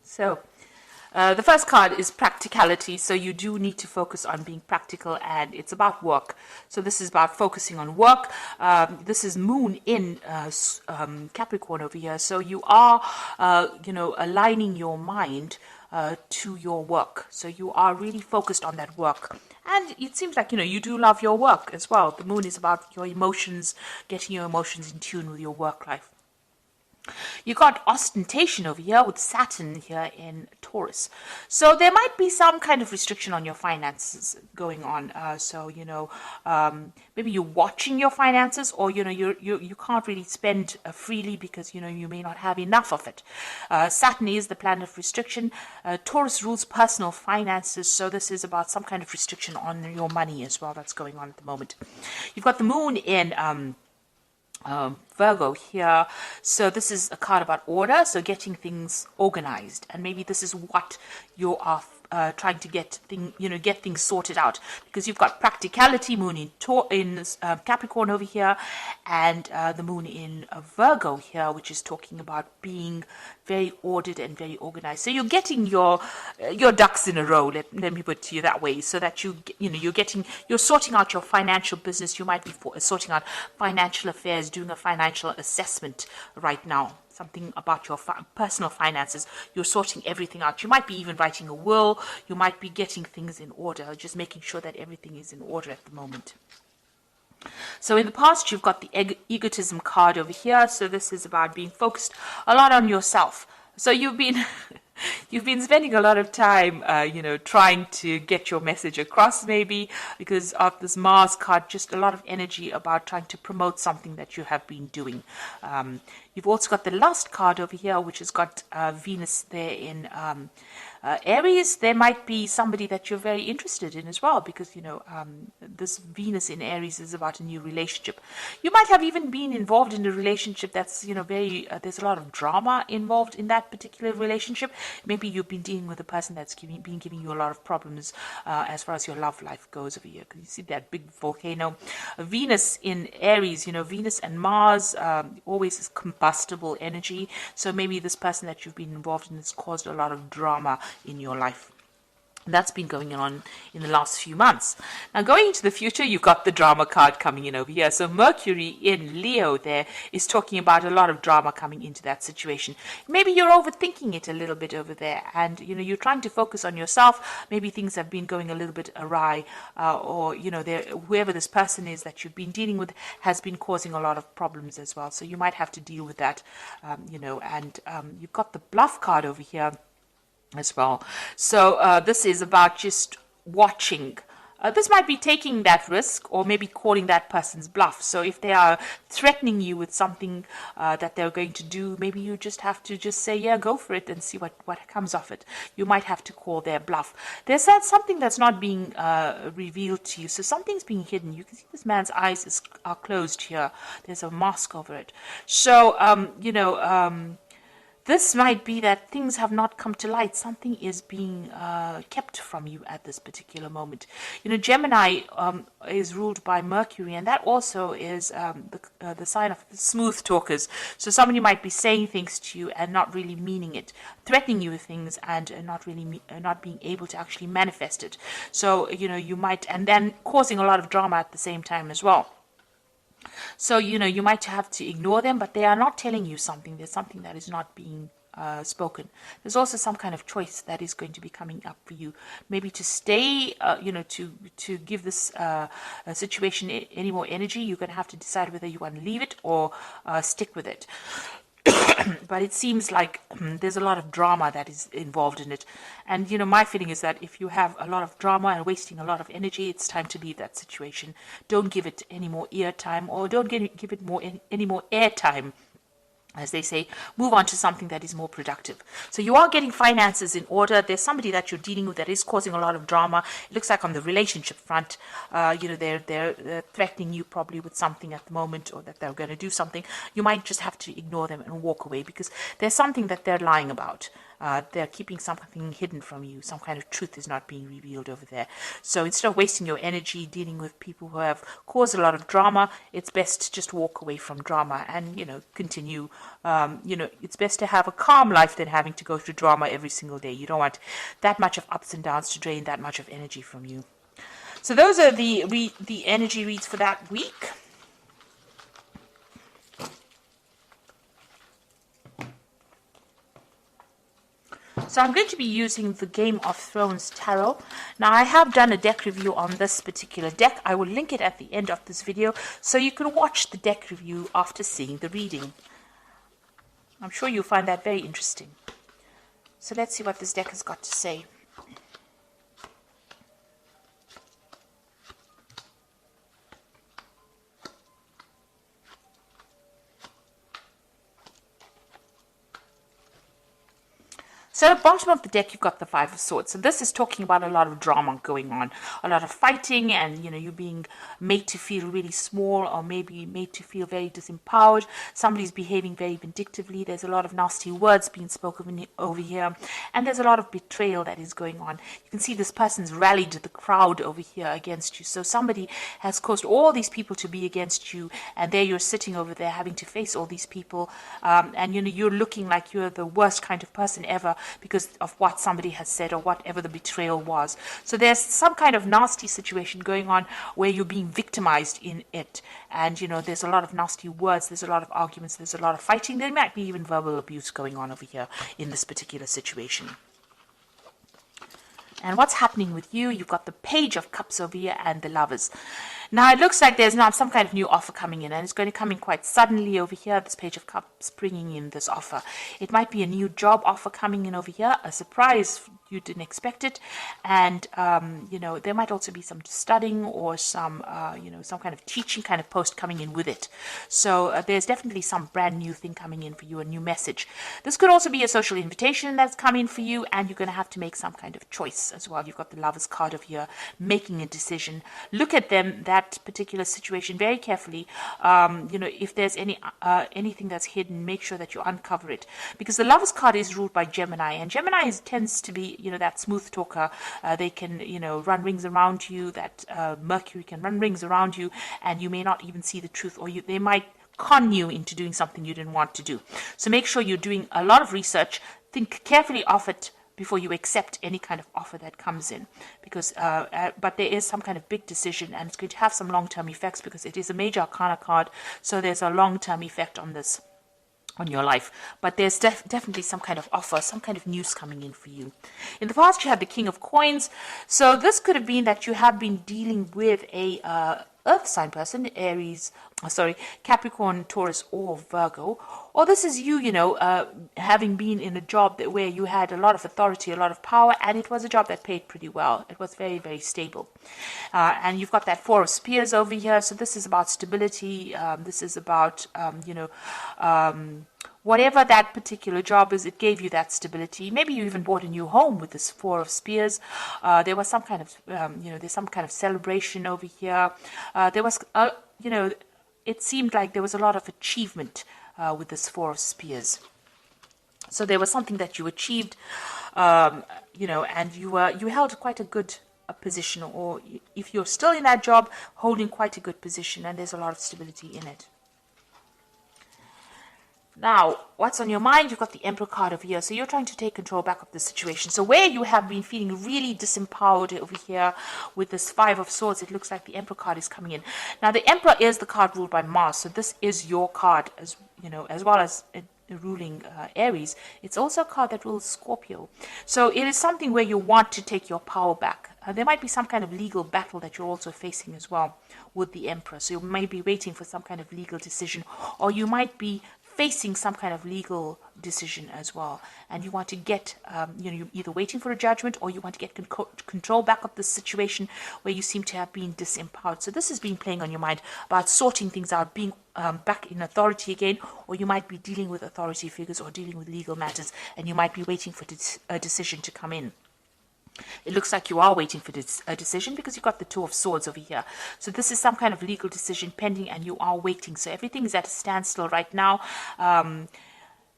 So the first card is practicality. So you do need to focus on being practical, and it's about work. So this is about focusing on work. This is Moon in Capricorn over here. So you are, aligning your mind to your work. So you are really focused on that work. And it seems like, you do love your work as well. The moon is about your emotions, getting your emotions in tune with your work life. You got ostentation over here with Saturn here in Taurus. So there might be some kind of restriction on your finances going on. Maybe you're watching your finances, or, you can't really spend freely because, you may not have enough of it. Saturn is the planet of restriction. Taurus rules personal finances. So this is about some kind of restriction on your money as well that's going on at the moment. You've got the moon in Virgo here. So this is a card about order, so getting things organized, and maybe this is what you are trying to get things sorted out, because you've got practicality, moon in Capricorn over here, and the moon in Virgo here, which is talking about being very ordered and very organized. So you're getting your ducks in a row. Let me put it to you that way, so that you're sorting out your financial business. You might be sorting out financial affairs, doing a financial assessment right now. Something about your personal finances. You're sorting everything out. You might be even writing a will. You might be getting things in order, just making sure that everything is in order at the moment. So in the past, you've got the egotism card over here. So this is about being focused a lot on yourself. So you've been spending a lot of time, trying to get your message across, maybe because of this Mars card, just a lot of energy about trying to promote something that you have been doing. You've also got the Lust card over here, which has got Venus there in Aries. There might be somebody that you're very interested in as well, because, this Venus in Aries is about a new relationship. You might have even been involved in a relationship that's, there's a lot of drama involved in that particular relationship. Maybe you've been dealing with a person that's been giving you a lot of problems as far as your love life goes over here. Because you see that big volcano. Venus in Aries, Venus and Mars always is combustible energy. So maybe this person that you've been involved in has caused a lot of drama in your life. That's been going on in the last few months. Now, going into the future, you've got the drama card coming in over here. So Mercury in Leo there is talking about a lot of drama coming into that situation. Maybe you're overthinking it a little bit over there, and you're trying to focus on yourself. Maybe things have been going a little bit awry, or whoever this person is that you've been dealing with has been causing a lot of problems as well. So you might have to deal with that, and you've got the bluff card over here as well. So this is about just watching. This might be taking that risk, or maybe calling that person's bluff. So if they are threatening you with something that they're going to do, maybe you just have to just say, yeah, go for it, and see what comes of it. You might have to call their bluff. There's something that's not being revealed to you. So something's being hidden. You can see this man's eyes are closed here. There's a mask over it. So, this might be that things have not come to light. Something is being kept from you at this particular moment. Gemini is ruled by Mercury, and that also is the sign of smooth talkers. So somebody might be saying things to you and not really meaning it, threatening you with things, and not being able to actually manifest it. So you might, and then causing a lot of drama at the same time as well. So, you might have to ignore them, but they are not telling you something. There's something that is not being spoken. There's also some kind of choice that is going to be coming up for you. Maybe to stay, to give this situation any more energy, you're going to have to decide whether you want to leave it or stick with it. But it seems like there's a lot of drama that is involved in it. And, my feeling is that if you have a lot of drama and wasting a lot of energy, it's time to leave that situation. Don't give it any more ear time, or don't give it any more air time. As they say, move on to something that is more productive. So you are getting finances in order. There's somebody that you're dealing with that is causing a lot of drama. It looks like on the relationship front, they're threatening you probably with something at the moment, or that they're going to do something. You might just have to ignore them and walk away, because there's something that they're lying about. They're keeping something hidden from you. Some kind of truth is not being revealed over there. So instead of wasting your energy dealing with people who have caused a lot of drama, it's best to just walk away from drama and, continue. It's best to have a calm life than having to go through drama every single day. You don't want that much of ups and downs to drain that much of energy from you. So those are the energy reads for that week. So I'm going to be using the Game of Thrones Tarot. Now I have done a deck review on this particular deck. I will link it at the end of this video so you can watch the deck review after seeing the reading. I'm sure you'll find that very interesting. So let's see what this deck has got to say. So at the bottom of the deck, you've got the Five of Swords. So this is talking about a lot of drama going on, a lot of fighting, and you being made to feel really small, or maybe made to feel very disempowered. Somebody's behaving very vindictively. There's a lot of nasty words being spoken over here, and there's a lot of betrayal that is going on. You can see this person's rallied the crowd over here against you. So somebody has caused all these people to be against you, and there you're sitting over there having to face all these people, and you're looking like you're the worst kind of person ever, because of what somebody has said or whatever the betrayal was. So there's some kind of nasty situation going on where you're being victimized in it. And, there's a lot of nasty words, there's a lot of arguments, there's a lot of fighting. There might be even verbal abuse going on over here in this particular situation. And what's happening with you? You've got the Page of Cups over here and the Lovers. Now, it looks like there's now some kind of new offer coming in, and it's going to come in quite suddenly over here, this Page of Cups bringing in this offer. It might be a new job offer coming in over here, a surprise, you didn't expect it, and, there might also be some studying or some, some kind of teaching kind of post coming in with it. So there's definitely some brand new thing coming in for you, a new message. This could also be a social invitation that's coming for you, and you're going to have to make some kind of choice as well. You've got the Lovers card over here, making a decision. Look at that particular situation very carefully. If there's anything that's hidden, make sure that you uncover it, because the Lovers card is ruled by Gemini, and Gemini tends to be that smooth talker. They can run rings around you. That Mercury can run rings around you, and you may not even see the truth, or they might con you into doing something you didn't want to do. So make sure you're doing a lot of research. Think carefully of it before you accept any kind of offer that comes in, because but there is some kind of big decision, and it's going to have some long-term effects because it is a major arcana card. So there's a long-term effect on this, on your life. But there's definitely some kind of offer, some kind of news coming in for you. In the past, you had the King of Coins. So this could have been that you have been dealing with a earth sign person, Capricorn, Taurus, or Virgo. Or this is you, having been in a job where you had a lot of authority, a lot of power, and it was a job that paid pretty well. It was very, very stable. And you've got that Four of Spears over here. So this is about stability. This is about, whatever that particular job is, it gave you that stability. Maybe you even bought a new home with this Four of Spears. There was some kind of, there's some kind of celebration over here. There was, it seemed like there was a lot of achievement with this Four of Spears. So there was something that you achieved, and you held quite a good position, or if you're still in that job, holding quite a good position, and there's a lot of stability in it. Now, what's on your mind? You've got the Emperor card over here. So you're trying to take control back of the situation. So where you have been feeling really disempowered over here with this Five of Swords, it looks like the Emperor card is coming in. Now, the Emperor is the card ruled by Mars. So this is your card, as well as ruling Aries. It's also a card that rules Scorpio. So it is something where you want to take your power back. There might be some kind of legal battle that you're also facing as well with the Emperor. So you may be waiting for some kind of legal decision, or you might be facing some kind of legal decision as well, and you want to get, you're either waiting for a judgment, or you want to get control back of the situation where you seem to have been disempowered. So this has been playing on your mind about sorting things out, being back in authority again, or you might be dealing with authority figures or dealing with legal matters, and you might be waiting for a decision to come in. It looks like you are waiting for a decision because you've got the Two of Swords over here. So this is some kind of legal decision pending, and you are waiting. So everything is at a standstill right now.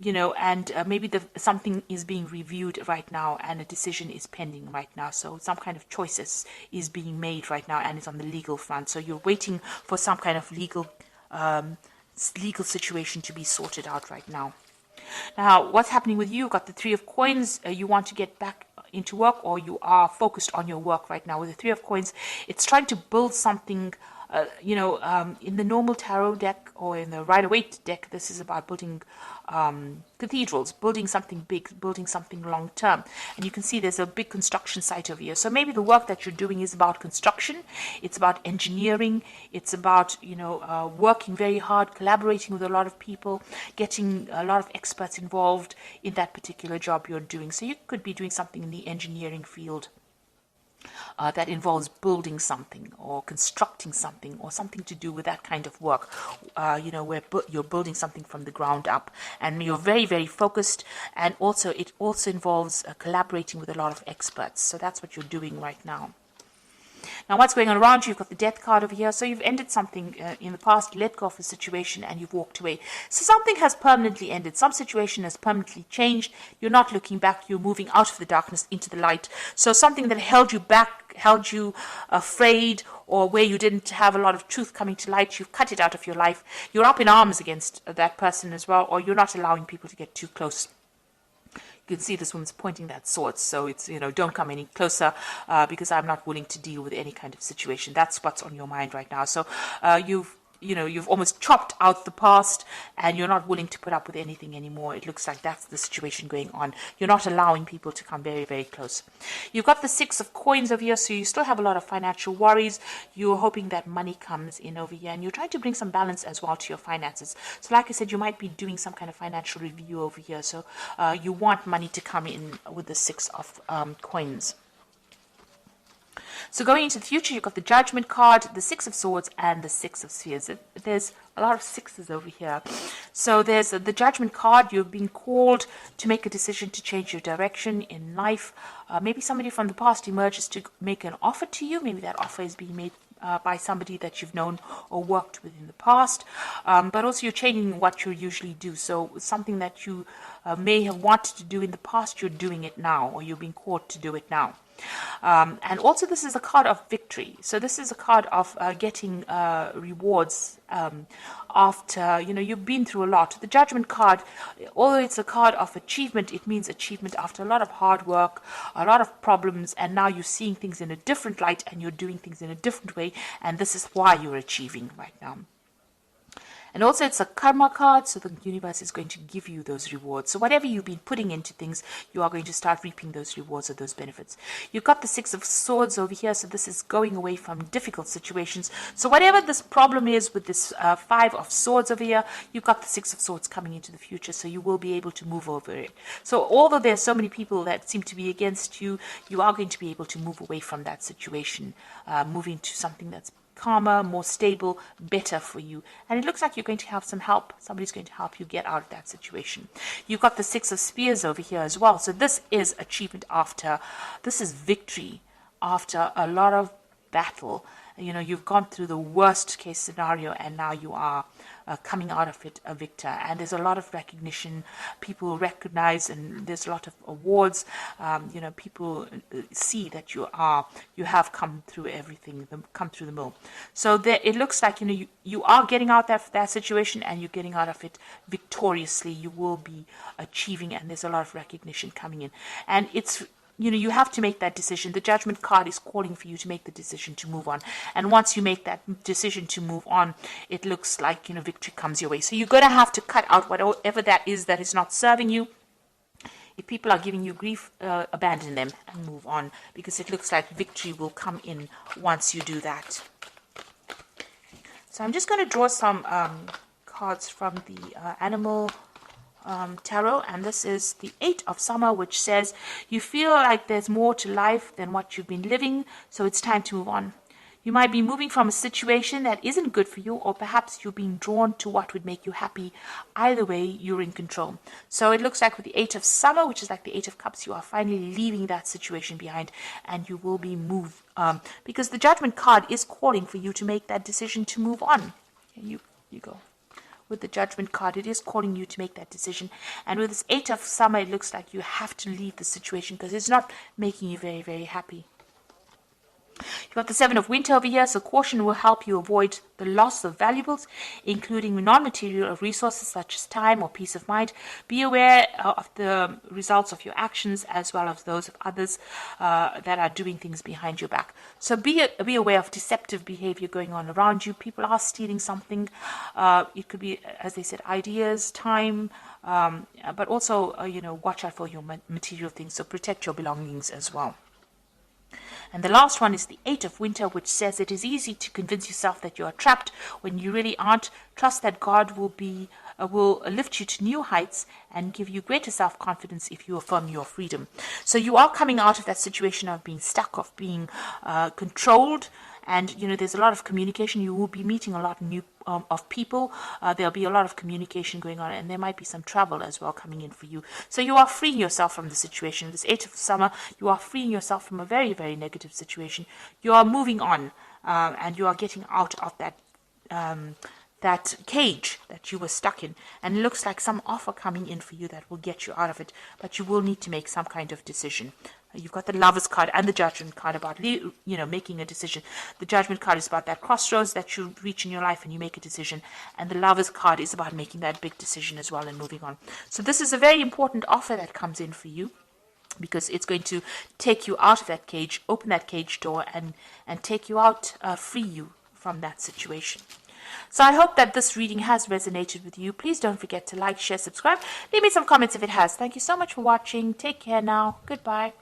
and maybe something is being reviewed right now and a decision is pending right now. So some kind of choices is being made right now and it's on the legal front. So you're waiting for some kind of legal situation to be sorted out right now. Now, what's happening with you? You've got the Three of Coins. You want to get back into work, or you are focused on your work right now. With the Three of Coins, it's trying to build something. In the normal tarot deck or in the Rider-Waite deck, this is about building cathedrals, building something big, building something long term. And you can see there's a big construction site over here. So maybe the work that you're doing is about construction. It's about engineering. It's about, working very hard, collaborating with a lot of people, getting a lot of experts involved in that particular job you're doing. So you could be doing something in the engineering field. That involves building something or constructing something or something to do with that kind of work, where you're building something from the ground up and you're very, very focused. And also it also involves collaborating with a lot of experts. So that's what you're doing right now. Now, what's going on around you? You've got the Death card over here. So you've ended something in the past, you let go of a situation and you've walked away. So something has permanently ended. Some situation has permanently changed. You're not looking back. You're moving out of the darkness into the light. So something that held you back, held you afraid, or where you didn't have a lot of truth coming to light, you've cut it out of your life. You're up in arms against that person as well, or you're not allowing people to get too close. You can see this woman's pointing that sword, so it's, don't come any closer because I'm not willing to deal with any kind of situation. That's what's on your mind right now. So you've almost chopped out the past and you're not willing to put up with anything anymore. It looks like that's the situation going on. You're not allowing people to come very, very close. You've got the Six of Coins over here, so you still have a lot of financial worries. You're hoping that money comes in over here and you're trying to bring some balance as well to your finances. So like I said, you might be doing some kind of financial review over here. So you want money to come in with the Six of Coins. So going into the future, you've got the Judgment card, the Six of Swords, and the Six of Spheres. There's a lot of sixes over here. So there's the Judgment card. You've been called to make a decision to change your direction in life. Maybe somebody from the past emerges to make an offer to you. Maybe that offer is being made by somebody that you've known or worked with in the past. But also you're changing what you usually do. So something that you may have wanted to do in the past, you're doing it now, or you're being called to do it now. And also this is a card of victory. So this is a card of getting rewards after, you've been through a lot. The Judgment card, although it's a card of achievement, it means achievement after a lot of hard work, a lot of problems, and now you're seeing things in a different light and you're doing things in a different way, and this is why you're achieving right now. And also it's a karma card, so the universe is going to give you those rewards. So whatever you've been putting into things, you are going to start reaping those rewards or those benefits. You've got the Six of Swords over here, so this is going away from difficult situations. So whatever this problem is with this Five of Swords over here, you've got the Six of Swords coming into the future, so you will be able to move over it. So although there's so many people that seem to be against you, you are going to be able to move away from that situation, moving to something that's calmer, more stable, better for you. And it looks like you're going to have some help. Somebody's going to help you get out of that situation. You've got the Six of Spears over here as well. So this is achievement this is victory after a lot of battle. You've gone through the worst case scenario and now you are coming out of it a victor. And there's a lot of recognition. People recognize, and there's a lot of awards. People see that you have come through everything, come through the mill. So it looks like you are getting out of that situation and you're getting out of it victoriously. You will be achieving, and there's a lot of recognition coming in. And it's you have to make that decision. The Judgment card is calling for you to make the decision to move on. And once you make that decision to move on, it looks like, victory comes your way. So you're going to have to cut out whatever that is not serving you. If people are giving you grief, abandon them and move on, because it looks like victory will come in once you do that. So I'm just going to draw some cards from the Animal Tarot, and this is the Eight of Summer, which says you feel like there's more to life than what you've been living, so it's time to move on. You might be moving from a situation that isn't good for you, or perhaps you're being drawn to what would make you happy. Either way, you're in control. So it looks like with the Eight of Summer, which is like the Eight of Cups, you are finally leaving that situation behind and you will be moved, because the Judgment card is calling for you to make that decision to move on. You go. with the Judgment card. It is calling you to make that decision. And with this 8 of Summer, it looks like you have to leave the situation because it's not making you very, very happy. You've got the 7 of Winter over here, so caution will help you avoid the loss of valuables, including non-material resources such as time or peace of mind. Be aware of the results of your actions as well as those of others that are doing things behind your back. So be aware of deceptive behavior going on around you. People are stealing something. It could be, as they said, ideas, time, but also, watch out for your material things. So protect your belongings as well. And the last one is the 8 of Winter, which says it is easy to convince yourself that you are trapped when you really aren't. Trust that God will lift you to new heights and give you greater self-confidence if you affirm your freedom. So you are coming out of that situation of being stuck, of being controlled. And, there's a lot of communication. You will be meeting a lot of people. There'll be a lot of communication going on, and there might be some trouble as well coming in for you. So you are freeing yourself from the situation. This 8 of Summer, you are freeing yourself from a very, very negative situation. You are moving on, and you are getting out of that cage that you were stuck in. And it looks like some offer coming in for you that will get you out of it, but you will need to make some kind of decision. You've got the Lovers card and the Judgment card about, making a decision. The Judgment card is about that crossroads that you reach in your life and you make a decision. And the Lovers card is about making that big decision as well and moving on. So this is a very important offer that comes in for you, because it's going to take you out of that cage, open that cage door, and take you out, free you from that situation. So I hope that this reading has resonated with you. Please don't forget to like, share, subscribe. Leave me some comments if it has. Thank you so much for watching. Take care now. Goodbye.